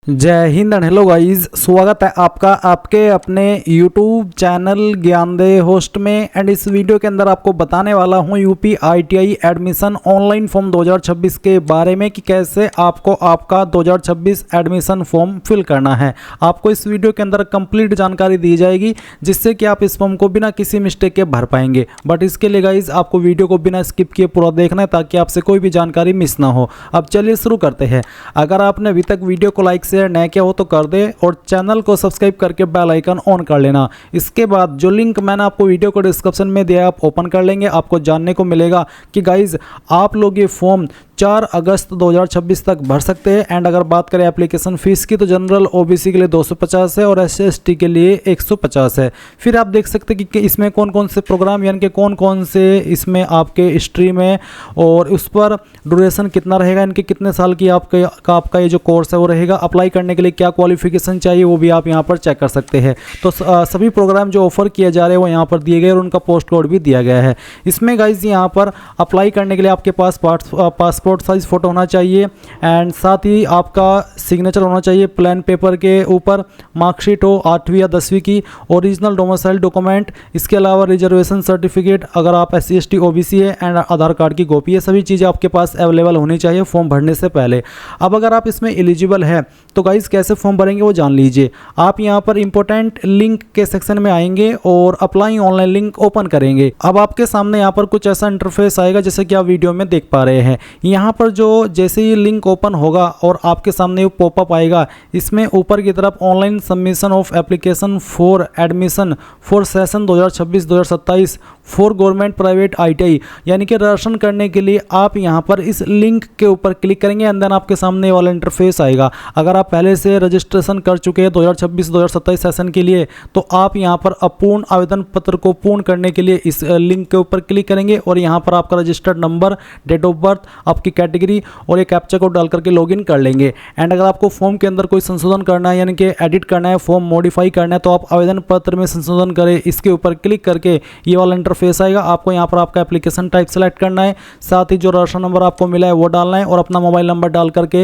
जय Hind and hello guys, स्वागत है आपका आपके अपने YouTube चैनल ज्ञानदेह होस्ट में। एंड इस वीडियो के अंदर आपको बताने वाला हूं UP ITI admission online form 2026 के बारे में कि कैसे आपको आपका 2026 एडमिशन फॉर्म फिल करना है। आपको इस वीडियो के अंदर कंप्लीट जानकारी दी जाएगी जिससे कि आप इस फॉर्म को बिना किसी मिस्टेक के भर पाएंगे। बट इसके लिए गाइज आपको वीडियो को बिना स्किप किए पूरा देखना है ताकि आपसे कोई भी जानकारी मिस ना हो। अब चलिए शुरू करते हैं। अगर आपने अभी तक वीडियो को लाइक शेयर नया किया हो तो कर दे और चैनल को सब्सक्राइब करके बेल आइकन ऑन कर लेना। इसके बाद जो लिंक मैंने आपको वीडियो को डिस्क्रिप्शन में दिया आप ओपन कर लेंगे, आपको जानने को मिलेगा कि गाइज आप लोग ये फॉर्म 4 अगस्त 2026 तक भर सकते हैं। एंड अगर बात करें एप्लीकेशन फीस की तो जनरल OBC के लिए 250 है और SC/ST के लिए 150 है। फिर आप देख सकते हैं कि इसमें कौन कौन से प्रोग्राम यानी कि कौन कौन से इसमें आपके स्ट्रीम है और उस पर ड्यूरेशन कितना रहेगा, इनके कितने साल की आपका ये जो कोर्स है वो रहेगा। अप्लाई करने के लिए क्या क्वालिफिकेशन चाहिए वो भी आप यहाँ पर चेक कर सकते हैं। तो सभी प्रोग्राम जो ऑफर किए जा रहे हैं वो यहाँ पर दिए गए और उनका पोस्ट कोड भी दिया गया है। इसमें गाइज यहाँ पर अप्लाई करने के लिए आपके पास पासपोर्ट साइज फ़ोटो होना चाहिए एंड साथ ही आपका सिग्नेचर होना चाहिए प्लान पेपर के ऊपर, मार्कशीट हो 8वीं या 10वीं की, ओरिजिनल डोमिसाइल डॉक्यूमेंट, इसके अलावा रिजर्वेशन सर्टिफिकेट अगर आप SC/ST OBC है एंड आधार कार्ड की कॉपी है। सभी चीज़ें आपके पास अवेलेबल होनी चाहिए फॉर्म भरने से पहले। अब अगर आप इसमें एलिजिबल है तो गाइज कैसे फॉर्म भरेंगे वो जान लीजिए। आप यहाँ पर इंपॉर्टेंट लिंक के सेक्शन में आएंगे और अप्लाई ऑनलाइन लिंक ओपन करेंगे। अब आपके सामने यहाँ पर कुछ ऐसा इंटरफेस आएगा जैसे कि आप वीडियो में देख पा रहे हैं। यहाँ पर जो जैसे ही लिंक ओपन होगा और आपके सामने पॉपअप आएगा, इसमें ऊपर की तरफ online submission of application for admission for session 2026-2027 for government private ITI यानी कि रजिस्ट्रेशन करने के लिए आप यहाँ पर इस लिंक के ऊपर क्लिक करेंगे एंड देन आपके सामने वाला इंटरफेस आएगा। अगर आप पहले से रजिस्ट्रेशन कर चुके हैं 2026-2027 सेशन के लिए तो आप यहाँ पर अपूर्ण आवेदन पत्र को पूर्ण करने के लिए इस लिंक के ऊपर क्लिक करेंगे और यहाँ पर आपका registered number, date of birth, आपकी कैटेगरी और एक कैप्चा कोड डाल करके लॉगिन कर लेंगे। एंड अगर आपको फॉर्म के अंदर कोई संशोधन करना है यानी कि एडिट करना है, फॉर्म मॉडिफाई करना है तो आप आवेदन पत्र में संशोधन करें, इसके ऊपर क्लिक करके ये वाला इंटरफेस आएगा। आपको यहाँ पर आपका एप्लीकेशन टाइप सेलेक्ट करना है, साथ ही जो रजिस्ट्रेशन नंबर आपको मिला है वो डालना है और अपना मोबाइल नंबर डाल करके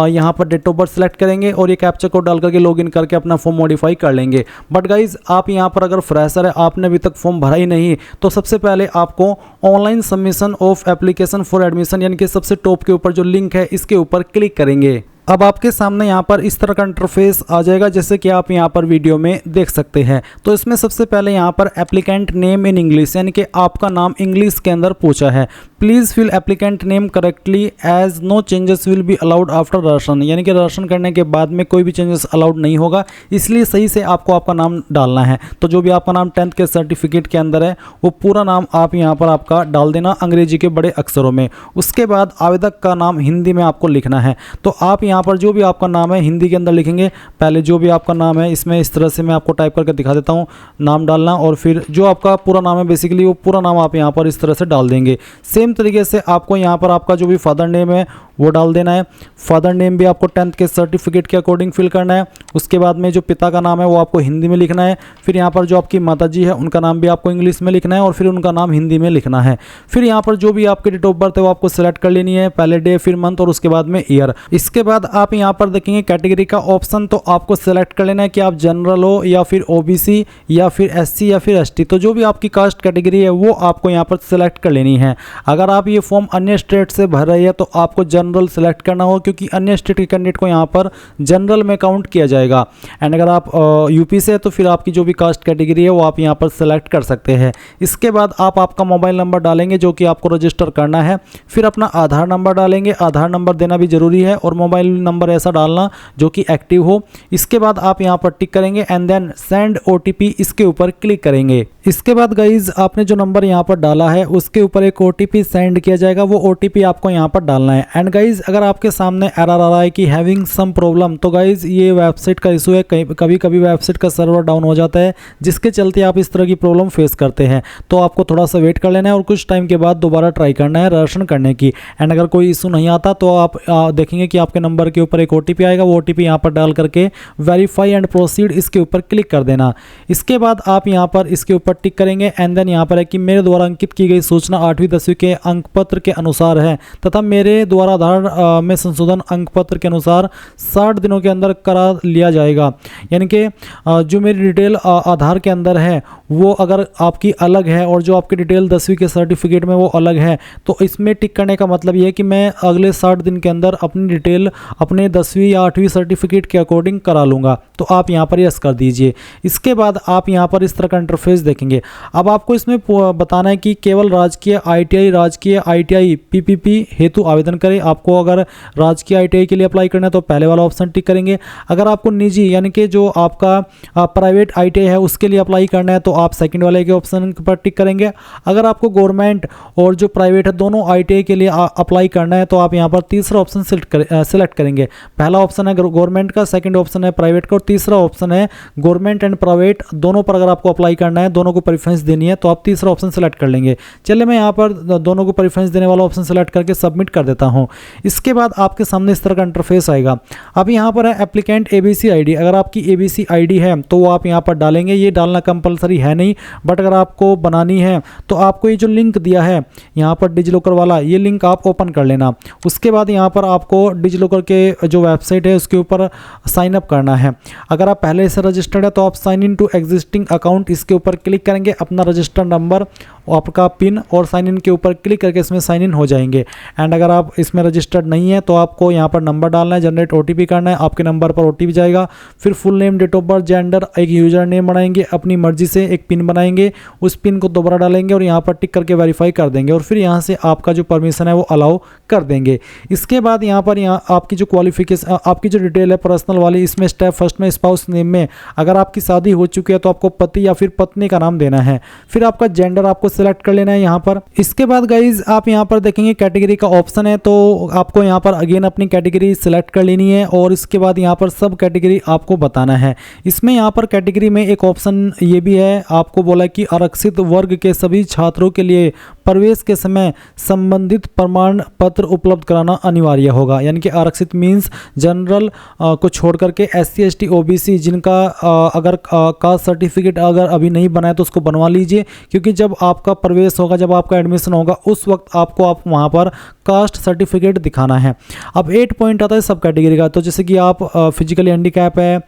यहाँ पर डेट ऑफ बर्थ सेलेक्ट करेंगे और ये कैप्चा कोड डाल करके लॉगिन करके अपना फॉर्म मॉडिफाई कर लेंगे। बट गाइज आप यहाँ पर अगर फ्रेशर है, आपने अभी तक फॉर्म भरा ही नहीं, तो सबसे पहले आपको online submission of application for admission यानी कि सबसे टॉप के ऊपर जो लिंक है इसके ऊपर क्लिक करेंगे। अब आपके सामने यहाँ पर इस तरह का इंटरफेस आ जाएगा जैसे कि आप यहाँ पर वीडियो में देख सकते हैं। तो इसमें सबसे पहले यहाँ पर एप्लीकेंट नेम इन इंग्लिश यानी कि आपका नाम इंग्लिश के अंदर पूछा है। Please fill applicant name correctly as no changes will be allowed after registration यानी कि रजिस्ट्रेशन करने के बाद में कोई भी चेंजेस अलाउड नहीं होगा, इसलिए सही से आपको आपका नाम डालना है। तो जो भी आपका नाम 10th के सर्टिफिकेट के अंदर है वो पूरा नाम आप यहाँ पर आपका डाल देना अंग्रेजी के बड़े अक्षरों में। उसके बाद आवेदक का नाम हिंदी में आपको लिखना है। तो आप यहाँ पर जो भी आपका नाम है हिंदी के अंदर लिखेंगे। पहले जो भी आपका नाम है इसमें इस तरह से मैं आपको टाइप करके दिखा देता हूँ, नाम डालना और फिर जो आपका पूरा नाम है बेसिकली वो पूरा नाम आप यहाँ पर इस तरह से डाल देंगे। सेम तरीके से आपको यहाँ पर आपका जो भी फादर नेम है वो डाल देना है। फादर नेम भी आपको 10th के सर्टिफिकेट के अकॉर्डिंग फिल करना है। उसके बाद में जो पिता का नाम है वो आपको हिंदी में लिखना है। फिर यहाँ पर जो आपकी माताजी है उनका नाम भी आपको इंग्लिश में लिखना है और फिर उनका नाम हिंदी में लिखना है। फिर यहाँ पर जो भी आपकी डेट ऑफ बर्थ है वो आपको सेलेक्ट कर लेनी है, पहले डे फिर मंथ और उसके बाद में ईयर। इसके बाद आप यहाँ पर देखेंगे कैटेगरी का ऑप्शन, तो आपको सेलेक्ट कर लेना है कि आप जनरल हो या फिर OBC या फिर SC या फिर ST। तो जो भी आपकी कास्ट कैटेगरी है वो आपको यहाँ पर सेलेक्ट कर लेनी है। अगर आप ये फॉर्म अन्य स्टेट से भर रहे हैं तो आपको जनरल सेलेक्ट करना हो क्योंकि अन्य स्टेट के कैंडिडेट को यहाँ पर जनरल में काउंट किया जाएगा। एंड अगर आप यूपी से है तो फिर आपकी जो भी कास्ट कैटेगरी है वो आप यहाँ पर सेलेक्ट कर सकते हैं। इसके बाद आप आपका मोबाइल नंबर डालेंगे जो कि आपको रजिस्टर करना है। फिर अपना आधार नंबर डालेंगे, आधार नंबर देना भी जरूरी है और मोबाइल नंबर ऐसा डालना जो कि एक्टिव हो। इसके बाद आप यहाँ पर टिक करेंगे एंड देन सेंड OTP इसके ऊपर क्लिक करेंगे। इसके बाद गाइज आपने जो नंबर यहाँ पर डाला है उसके ऊपर एक OTP सेंड किया जाएगा, वो OTP आपको यहाँ पर डालना है। एंड गाइज अगर आपके सामने एरर आ रहा है कि हैविंग सम प्रॉब्लम, तो गाइज ये वेबसाइट का इशू है। कभी कभी वेबसाइट का सर्वर डाउन हो जाता है जिसके चलते आप इस तरह की प्रॉब्लम फेस करते हैं। तो आपको थोड़ा सा वेट कर लेना है और कुछ टाइम के बाद दोबारा ट्राई करना है रजिस्ट्रेशन करने की। एंड अगर कोई इशू नहीं आता तो आप देखेंगे कि आपके नंबर के ऊपर एक OTP आएगा, वो OTP यहाँ पर डाल करके वेरीफाई एंड प्रोसीड इसके ऊपर क्लिक कर देना। इसके बाद आप यहाँ पर इसके ऊपर टिक करेंगे एंड देन यहाँ पर है कि मेरे द्वारा अंकित की गई सूचना 8वीं 10वीं के अंक पत्र के अनुसार है तथा मेरे द्वारा आधार में संशोधन अंक पत्र के अनुसार 60 दिनों के अंदर करा लिया जाएगा। यानी कि जो मेरी डिटेल आधार के अंदर है वो अगर आपकी अलग है और जो आपकी डिटेल 10वीं के सर्टिफिकेट में वो अलग है तो इसमें टिक करने का मतलब ये है कि मैं अगले 60 दिन के अंदर अपनी डिटेल अपने 10वीं या 8वीं सर्टिफिकेट के अकॉर्डिंग करा लूँगा। तो आप यहाँ पर यस कर दीजिए। इसके बाद आप यहाँ पर इस तरह का इंटरफेस देखेंगे। अब आपको इसमें बताना है कि केवल राजकीय ITI PPP हेतु आवेदन करें। आपको अगर राजकीय ITI के लिए अप्लाई करना है तो पहले वाला ऑप्शन टिक करेंगे। अगर आपको निजी यानी कि जो आपका प्राइवेट ITI है उसके लिए अप्लाई करना है तो आप सेकंड वाले के ऑप्शन पर टिक करेंगे। अगर आपको गवर्नमेंट और जो प्राइवेट है दोनों ITI के लिए अप्लाई करना है तो आप यहाँ पर तीसरा ऑप्शन सिलेक्ट करेंगे। पहला ऑप्शन है गवर्नमेंट का, सेकंड ऑप्शन है प्राइवेट का और तीसरा ऑप्शन है गवर्नमेंट एंड प्राइवेट दोनों पर अगर आपको अप्लाई करना है, दोनों को प्रेफरेंस देनी है तो आप तीसरा ऑप्शन सेलेक्ट कर लेंगे। चलिए मैं यहाँ पर दोनों को प्रेफरेंस देने वाला ऑप्शन सेलेक्ट करके सबमिट कर देता हूँ। इसके बाद आपके सामने इस तरह का इंटरफेस आएगा। अब यहाँ पर है एप्लीकेंट ABC ID। अगर आपकी ABC ID है तो वो आप यहाँ पर डालेंगे। ये डालना कंपलसरी है नहीं, बट अगर आपको बनानी है तो आपको ये जो लिंक दिया है यहाँ पर डिजिलॉकर वाला, ये लिंक आप ओपन कर लेना। उसके बाद यहाँ पर आपको डिजिलॉकर के जो वेबसाइट है उसके ऊपर साइन अप करना है। अगर आप पहले से रजिस्टर्ड है तो आप sign in to existing account इसके ऊपर क्लिक करेंगे, अपना रजिस्टर्ड नंबर, आपका पिन और साइन इन के ऊपर क्लिक करके इसमें साइन इन हो जाएंगे। एंड अगर आप इसमें रजिस्टर्ड नहीं है तो आपको यहाँ पर नंबर डालना है, जनरेट OTP करना है, आपके नंबर पर OTP जाएगा। फिर full name, date of birth, gender, एक यूजर नेम बनाएंगे अपनी मर्जी से, एक पिन बनाएंगे, उस पिन को दोबारा डालेंगे और यहाँ पर टिक करके वेरीफाई कर देंगे और फिर यहाँ से आपका जो परमिशन है वो अलाउ कर देंगे। इसके बाद यहाँ पर आपकी जो क्वालिफिकेशन, आपकी जो डिटेल है पर्सनल वाली, इसमें स्टेप फर्स्ट में स्पाउस नेम में अगर आपकी शादी हो चुकी है तो आपको पति या फिर पत्नी का नाम देना है। फिर आपका जेंडर आपको सिलेक्ट कर लेना है यहाँ पर। इसके बाद गाइज आप यहाँ पर देखेंगे कैटेगरी का ऑप्शन है तो आपको यहाँ पर अगेन अपनी कैटेगरी सिलेक्ट कर लेनी है और इसके बाद यहाँ पर सब कैटेगरी आपको बताना है। इसमें यहाँ पर कैटेगरी में एक ऑप्शन ये भी है, आपको बोला कि आरक्षित वर्ग के सभी छात्रों के लिए प्रवेश के समय संबंधित प्रमाण पत्र उपलब्ध कराना अनिवार्य होगा। यानी कि आरक्षित मीन्स जनरल को छोड़ करके SC ST OBC जिनका अगर कास्ट सर्टिफिकेट अगर अभी नहीं बना है तो उसको बनवा लीजिए, क्योंकि जब आपका प्रवेश होगा, जब आपका एडमिशन होगा उस वक्त आपको आप वहाँ पर कास्ट सर्टिफिकेट दिखाना है। अब 8 पॉइंट आता है सब कैटेगरी का। तो जैसे कि आप फिजिकली हैंडीकैप है,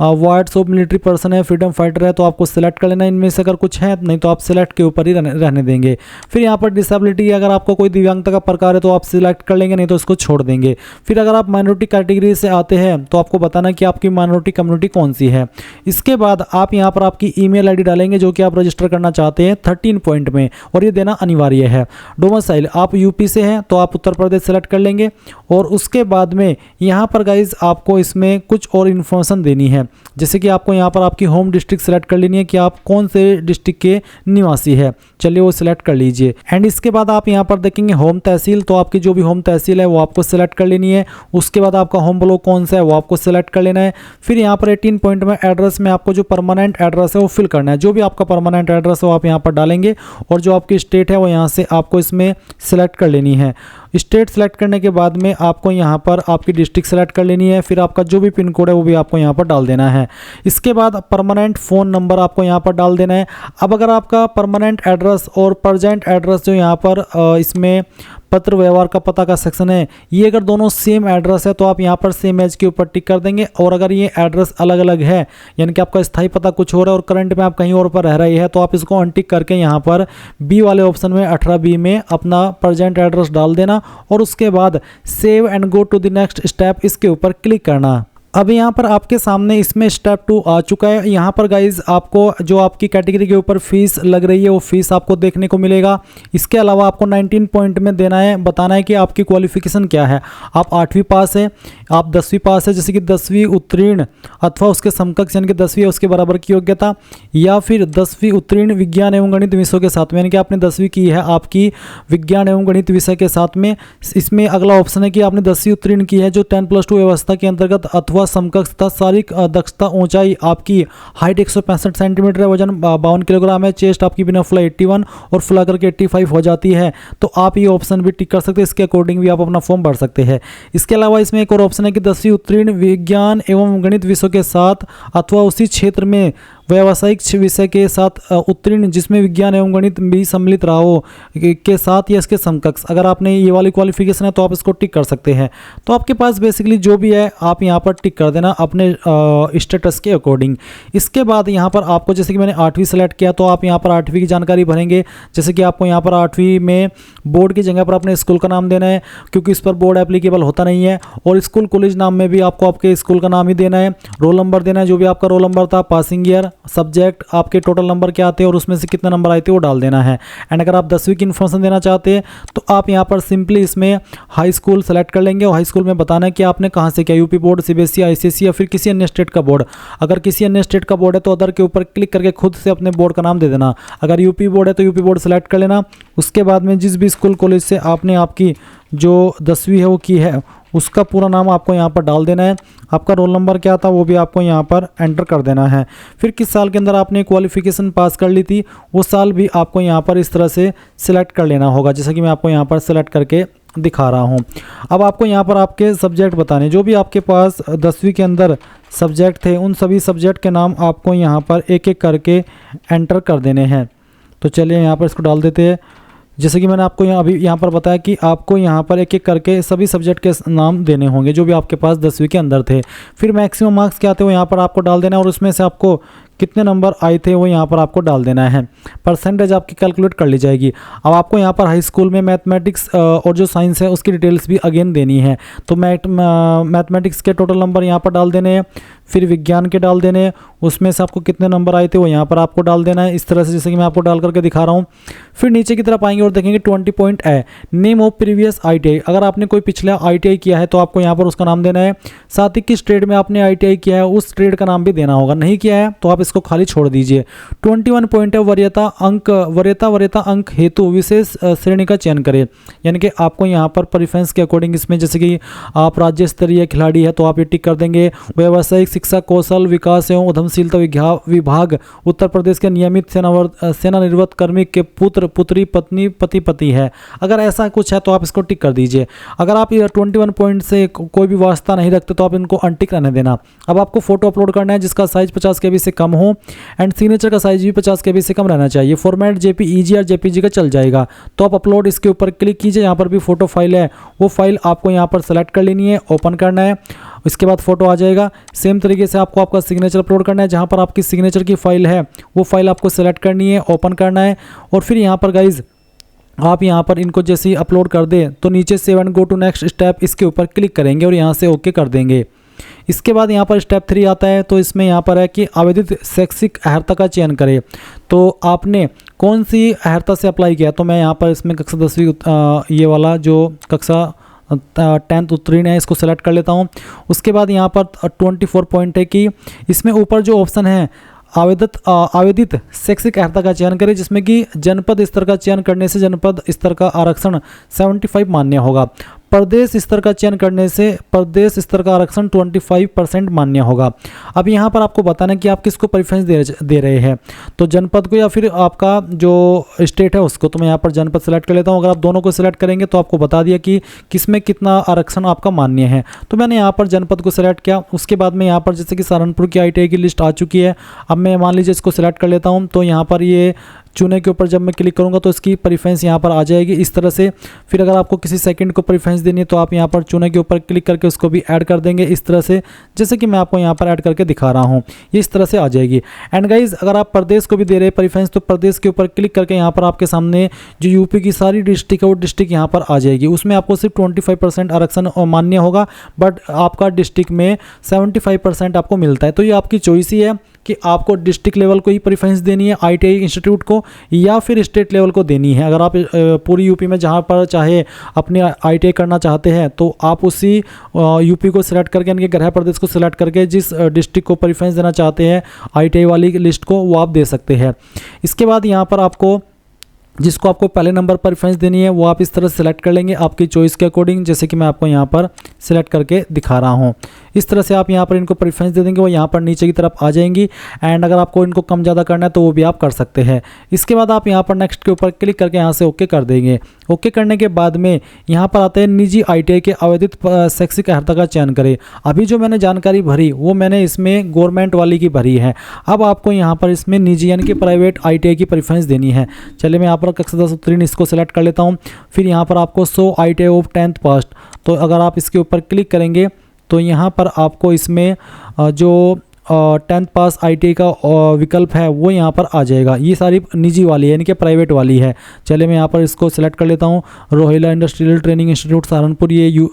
वार्ड्स ऑफ मिलिट्री पर्सन है, फ्रीडम फाइटर है तो आपको सिलेक्ट कर लेना इनमें से अगर कुछ है, नहीं तो आप सिलेक्ट के ऊपर ही रहने देंगे। फिर यहाँ पर डिसेबिलिटी, अगर आपको कोई दिव्यांगता का प्रकार है तो आप सिलेक्ट कर लेंगे, नहीं तो इसको छोड़ देंगे। फिर अगर आप माइनॉरिटी कैटेगरी से आते हैं तो आपको बताना कि आपकी माइनॉरिटी कम्युनिटी कौन सी है। इसके बाद आप यहाँ पर आपकी ईमेल ID डालेंगे जो कि आप रजिस्टर करना चाहते हैं 13 पॉइंट में, और ये देना अनिवार्य है। डोमिसाइल, आप यूपी से हैं तो आप उत्तर प्रदेश सेलेक्ट कर लेंगे। और उसके बाद में यहाँ पर गाइज आपको इसमें कुछ और इन्फॉर्मेशन देनी है, जैसे कि आपको यहाँ पर आपकी होम डिस्ट्रिक्ट सेलेक्ट कर लेनी है कि आप कौन से डिस्ट्रिक्ट के निवासी है। चलिए वो सिलेक्ट कर लीजिए। एंड इसके बाद आप यहाँ पर देखेंगे होम तहसील, तो आपकी जो भी होम तहसील है वो आपको सिलेक्ट कर लेनी है। उसके बाद आपका होम ब्लॉक कौन सा है वो आपको सिलेक्ट कर लेना है। फिर यहाँ पर 18 पॉइंट में एड्रेस में आपको जो परमानेंट एड्रेस है वो फिल करना है। जो भी आपका परमानेंट एड्रेस है वो आप यहाँ पर डालेंगे और जो आपकी स्टेट है वो यहाँ से आपको इसमें सिलेक्ट कर लेनी है। स्टेट सेलेक्ट करने के बाद में आपको यहाँ पर आपकी डिस्ट्रिक्ट सेलेक्ट कर लेनी है। फिर आपका जो भी पिन कोड है वो भी आपको यहाँ पर डाल देना है। इसके बाद परमानेंट फ़ोन नंबर आपको यहाँ पर डाल देना है। अब अगर आपका परमानेंट एड्रेस और प्रेजेंट एड्रेस जो यहाँ पर इसमें पत्र व्यवहार का पता का सेक्शन है, ये अगर दोनों सेम एड्रेस है तो आप यहाँ पर सेम एज के ऊपर टिक कर देंगे। और अगर ये एड्रेस अलग अलग है, यानी कि आपका स्थायी पता कुछ और है और करंट में आप कहीं और पर रह रही है, तो आप इसको अनटिक करके यहाँ पर बी वाले ऑप्शन में 18B में अपना प्रेजेंट एड्रेस डाल देना और उसके बाद save and go to the next step इसके ऊपर क्लिक करना। अब यहाँ पर आपके सामने इसमें स्टेप 2 आ चुका है। यहाँ पर गाइज आपको जो आपकी कैटेगरी के ऊपर फीस लग रही है वो फीस आपको देखने को मिलेगा। इसके अलावा आपको 19 पॉइंट में देना है, बताना है कि आपकी क्वालिफिकेशन क्या है। आप 8वीं पास है, आप 10वीं पास है, जैसे कि 10वीं उत्तीर्ण अथवा उसके समकक्ष यानी कि 10वीं उसके बराबर की योग्यता, या फिर 10वीं उत्तीर्ण विज्ञान एवं गणित विषयों के साथ में, यानी कि आपने 10वीं की है आपकी विज्ञान एवं गणित विषय के साथ में। इसमें अगला ऑप्शन है कि आपने 10वीं उत्तीर्ण की है जो 10+2 व्यवस्था के अंतर्गत अथवा समकक्ष तथा शारीरिक दक्षता, ऊंचाई आपकी हाइट 165 सेंटीमीटर है, वजन 52 किलोग्राम है, चेस्ट आपकी बिना फुला 81 और फुला करके 85 हो जाती है, तो आप ये ऑप्शन भी टिक कर सकते हैं। इसके अकॉर्डिंग भी आप अपना फॉर्म भर सकते हैं। इसके अलावा इसमें एक और ऑप्शन है कि 10वीं उत्तीर्ण विज्ञान एवं गणित विषयों के साथ अथवा उसी क्षेत्र में व्यावसायिक विषय के साथ उत्तीर्ण जिसमें विज्ञान एवं गणित भी सम्मिलित रहा हो के साथ या इसके समकक्ष, अगर आपने ये वाली क्वालिफिकेशन है तो आप इसको टिक कर सकते हैं। तो आपके पास बेसिकली जो भी है आप यहाँ पर टिक कर देना अपने स्टेटस के अकॉर्डिंग। इसके बाद यहाँ पर आपको जैसे कि मैंने 8वीं सेलेक्ट किया तो आप यहाँ पर 8वीं की जानकारी भरेंगे। जैसे कि आपको यहाँ पर 8वीं में बोर्ड की जगह पर अपने स्कूल का नाम देना है, क्योंकि इस पर बोर्ड एप्लीकेबल होता नहीं है। और स्कूल कॉलेज नाम में भी आपको आपके स्कूल का नाम ही देना है। रोल नंबर देना है, जो भी आपका रोल नंबर था, पासिंग ईयर, सब्जेक्ट, आपके टोटल नंबर क्या आते हैं और उसमें से कितने नंबर आए थे वो डाल देना है। एंड अगर आप 10वीं की इन्फॉर्मेशन देना चाहते हैं तो आप यहाँ पर सिंपली इसमें हाई स्कूल सेलेक्ट कर लेंगे और हाई स्कूल में बताना है कि आपने कहाँ से किया, यूपी बोर्ड, सीबीएसई, आईसीएसई या फिर किसी अन्य स्टेट का बोर्ड। अगर किसी अन्य स्टेट का बोर्ड है तो अदर के ऊपर क्लिक करके खुद से अपने बोर्ड का नाम दे देना। अगर यूपी बोर्ड है तो यूपी बोर्ड सेलेक्ट कर लेना। उसके बाद में जिस भी स्कूल कॉलेज से आपने आपकी जो 10वीं है वो की है उसका पूरा नाम आपको यहाँ पर डाल देना है। आपका रोल नंबर क्या था वो भी आपको यहाँ पर एंटर कर देना है। फिर किस साल के अंदर आपने क्वालिफिकेशन पास कर ली थी वो साल भी आपको यहाँ पर इस तरह से सिलेक्ट कर लेना होगा, जैसा कि मैं आपको यहाँ पर सिलेक्ट करके दिखा रहा हूँ। अब आपको यहाँ पर आपके सब्जेक्ट बताने, जो भी आपके पास 10वीं के अंदर सब्जेक्ट थे उन सभी सब्जेक्ट के नाम आपको यहाँ पर एक एक करके एंटर कर देने हैं। तो चलिए यहाँ पर इसको डाल देते हैं। जैसे कि मैंने आपको अभी यहाँ पर बताया कि आपको यहाँ पर एक एक करके सभी सब्जेक्ट के नाम देने होंगे जो भी आपके पास 10वीं के अंदर थे। फिर मैक्सिमम मार्क्स क्या थे वो यहाँ पर आपको डाल देना है और उसमें से आपको कितने नंबर आए थे वो यहाँ पर आपको डाल देना है। परसेंटेज आपकी कैलकुलेट कर ली जाएगी। अब आपको यहाँ पर हाई स्कूल में मैथमेटिक्स और जो साइंस है उसकी डिटेल्स भी अगेन देनी है। तो मैथमेटिक्स के टोटल नंबर यहाँ पर डाल देने हैं, फिर विज्ञान के डाल देने हैं, उसमें से आपको कितने नंबर आए थे वो यहाँ पर आपको डाल देना है, इस तरह से जैसे कि मैं आपको डाल करके दिखा रहा हूँ। फिर नीचे की तरफ आएंगे और देखेंगे 20 पॉइंट है नेम ऑफ प्रीवियस ITI। अगर आपने कोई पिछला ITI किया है तो आपको यहाँ पर उसका नाम देना है। साथ ही किस ट्रेड में आपने ITI किया है उस ट्रेड का नाम भी देना होगा। नहीं किया है तो आप इसको खाली छोड़ दीजिए। 21 पॉइंट है वरीयता अंक हेतु विशेष श्रेणी का चयन करें, यानी कि आपको यहाँ पर प्रेफरेंस के अकॉर्डिंग इसमें जैसे कि आप राज्य स्तरीय खिलाड़ी है तो आप ये टिक कर देंगे। व्यावसायिक शिक्षा कौशल विकास एवं उद्यमशीलता विभाग उत्तर प्रदेश के नियमित सेनानिवृत्त कर्मी के पुत्र पुत्री पत्नी पति है, अगर ऐसा कुछ है तो आप इसको टिक कर दीजिए। अगर आप 21 पॉइंट से कोई भी वास्ता नहीं रखते तो आप इनको अनटिक रहने देना। अब आपको फोटो अपलोड करना है जिसका साइज 50 KB से कम हो एंड सिग्नेचर का साइज भी 50 KB से कम रहना चाहिए। फॉर्मेट JPEG और JPG का चल जाएगा। तो आप अपलोड इसके ऊपर क्लिक कीजिए। यहाँ पर भी फोटो फाइल है वो फाइल आपको यहाँ पर सेलेक्ट कर लेनी है, ओपन करना है, इसके बाद फोटो आ जाएगा। सेम तरीके से आपको आपका सिग्नेचर अपलोड करना है। जहाँ पर आपकी सिग्नेचर की फाइल है वो फाइल आपको सेलेक्ट करनी है, ओपन करना है और फिर यहाँ पर गाइज आप यहाँ पर इनको जैसे ही अपलोड कर दें तो नीचे save and go to next step इसके ऊपर क्लिक करेंगे और यहाँ से ओके कर देंगे। इसके बाद यहाँ पर स्टेप 3 आता है। तो इसमें यहाँ पर है कि आवेदित शैक्षिक अर्हता का चयन करें। तो आपने कौन सी अर्हता से अप्लाई किया, तो मैं यहाँ पर इसमें कक्षा 10वीं ये वाला जो कक्षा 10th उत्तीर्ण है इसको सेलेक्ट कर लेता हूँ। उसके बाद यहाँ पर 24 पॉइंट है कि इसमें ऊपर जो ऑप्शन है आवेदित शैक्षिक अर्हता का चयन करें, जिसमें कि जनपद स्तर का चयन करने से जनपद स्तर का आरक्षण 75 मान्य होगा। प्रदेश स्तर का चयन करने से प्रदेश स्तर का आरक्षण 25% मान्य होगा। अब यहाँ पर आपको बताना है कि आप किसको प्रेफरेंस दे रहे हैं, तो जनपद को या फिर आपका जो स्टेट है उसको। तो मैं यहाँ पर जनपद सेलेक्ट कर लेता हूँ। अगर आप दोनों को सिलेक्ट करेंगे तो आपको बता दिया कि किसमें कितना आरक्षण आपका मान्य है। तो मैंने यहाँ पर जनपद को सिलेक्ट किया। उसके बाद में यहाँ पर जैसे कि सहारनपुर की ITI की लिस्ट आ चुकी है। अब मैं मान लीजिए इसको सिलेक्ट कर लेता हूँ। तो यहाँ पर ये चुने के ऊपर जब मैं क्लिक करूंगा तो इसकी प्रेफरेंस यहाँ पर आ जाएगी इस तरह से। फिर अगर आपको किसी सेकंड को प्रेफरेंस देनी है तो आप यहाँ पर चुने के ऊपर क्लिक करके उसको भी ऐड कर देंगे इस तरह से, जैसे कि मैं आपको यहाँ पर ऐड करके दिखा रहा हूँ। ये इस तरह से आ जाएगी। एंड गाइज अगर आप प्रदेश को भी दे रहे हैं प्रेफरेंस तो प्रदेश के ऊपर क्लिक करके यहाँ पर आपके सामने जो यूपी की सारी डिस्ट्रिक्ट है वो डिस्ट्रिक्ट यहाँ पर आ जाएगी। उसमें आपको सिर्फ 25% आरक्षण मान्य होगा, बट आपका डिस्ट्रिक्ट में 75% आपको मिलता है। तो ये आपकी चॉइस ही है कि आपको डिस्ट्रिक्ट लेवल को ही प्रेफरेंस देनी है ITI इंस्टीट्यूट को या फिर स्टेट लेवल को देनी है। अगर आप पूरी यूपी में जहाँ पर चाहे अपने ITI करना चाहते हैं तो आप उसी यूपी को सिलेक्ट करके यानी कि गृह प्रदेश को सिलेक्ट करके जिस डिस्ट्रिक्ट को प्रेफरेंस देना चाहते हैं ITI वाली लिस्ट को वो आप दे सकते हैं। इसके बाद यहाँ पर आपको जिसको आपको पहले नंबर पर प्रेफरेंस देनी है वो आप इस तरह से सिलेक्ट कर लेंगे आपकी चॉइस के अकॉर्डिंग, जैसे कि मैं आपको यहाँ पर सिलेक्ट करके दिखा रहा हूँ। इस तरह से आप यहाँ पर इनको प्रेफरेंस दे देंगे, वो यहाँ पर नीचे की तरफ आ जाएंगी। एंड अगर आपको इनको कम ज़्यादा करना है तो वो भी आप कर सकते हैं। इसके बाद आप यहाँ पर नेक्स्ट के ऊपर क्लिक करके यहाँ से ओके कर देंगे। ओके करने के बाद में यहाँ पर आते हैं निजी ITI के आवेदित शैक्षिक अर्हता का चयन करें। अभी जो मैंने जानकारी भरी वो मैंने इसमें गवर्नमेंट वाली की भरी है। अब आपको यहाँ पर इसमें निजी यानी कि प्राइवेट ITI की प्रेफरेंस देनी है। चलिए मैं यहाँ पर कक्षा 10 उत्तीर्ण इसको सेलेक्ट कर लेता हूँ। फिर यहाँ पर आपको शो ITI ऑफ 10th पास, तो अगर आप इसके ऊपर क्लिक करेंगे तो यहाँ पर आपको इसमें जो 10th पास ITI का विकल्प है वो यहाँ पर आ जाएगा। ये सारी निजी वाली है यानी कि प्राइवेट वाली है। चलिए मैं यहाँ पर इसको सिलेक्ट कर लेता हूँ। Rohila industrial training institute Saharanpur, ये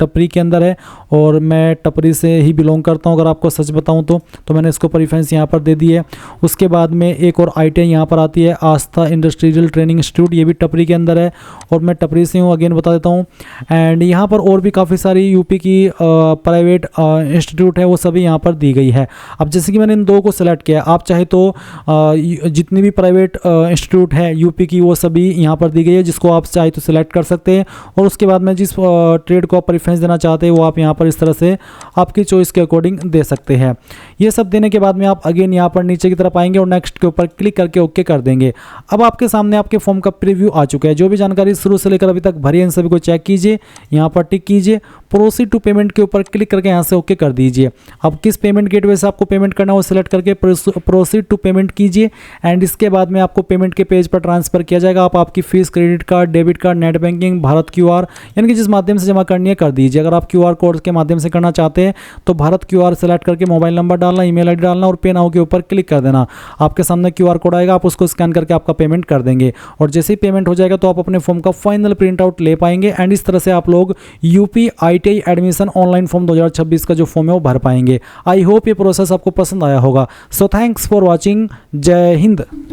टपरी के अंदर है और मैं टपरी से ही बिलोंग करता हूँ। अगर आपको सच बताऊँ तो मैंने इसको प्रेफरेंस यहाँ पर दे दी है। उसके बाद में एक और ITI यहाँ पर आती है आस्था इंडस्ट्रियल ट्रेनिंग इंस्टीट्यूट, ये भी टपरी के अंदर है और मैं टपरी से हूँ, अगेन बता देता हूँ। एंड यहाँ पर और भी काफ़ी सारी यूपी की प्राइवेट इंस्टीट्यूट है वो सभी यहाँ पर दी गई है। अब जैसे कि मैंने इन दो को सिलेक्ट किया, आप चाहे तो जितनी भी प्राइवेट इंस्टीट्यूट है यूपी की वो सभी यहाँ पर दी गई है, जिसको आप चाहे तो सिलेक्ट कर सकते हैं। और उसके बाद में जिस ट्रेड को आप प्रेफरेंस देना चाहते हैं वो आप यहाँ पर इस तरह से आपकी चॉइस के अकॉर्डिंग दे सकते हैं। ये सब देने के बाद में आप अगेन यहाँ पर नीचे की तरफ आएंगे और नेक्स्ट के ऊपर क्लिक करके ओके कर देंगे। अब आपके सामने आपके फॉर्म का प्रीव्यू आ चुका है। जो भी जानकारी शुरू से लेकर अभी तक भरी है इन सभी को चेक कीजिए, यहाँ पर टिक कीजिए, प्रोसीड टू पेमेंट के ऊपर क्लिक करके यहाँ से ओके कर दीजिए। अब किस पेमेंट गेटवे से आपको पेमेंट करना है वो सिलेक्ट करके प्रोसीड टू पेमेंट कीजिए। एंड इसके बाद में आपको पेमेंट के पेज पर ट्रांसफर किया जाएगा। आप आपकी fees credit card, debit card, net banking, Bharat QR यानी कि जिस माध्यम से जमा करनी है कर दीजिए। अगर आप QR कोड के माध्यम से करना चाहते हैं तो भारत QR सेलेक्ट करके मोबाइल नंबर डालना, ईमेल ID डालना और पे नाउ के ऊपर क्लिक कर देना। आपके सामने QR कोड आएगा, आप उसको स्कैन करके आपका पेमेंट कर देंगे और जैसे ही पेमेंट हो जाएगा तो आप अपने फॉर्म का फाइनल प्रिंट आउट ले पाएंगे। एंड इस तरह से आप लोग UP ITI admission online form 2026 का जो फॉर्म है वो भर पाएंगे। आई होप ये प्रोसेस आपको पसंद आया होगा। So thanks for watching. जय हिंद।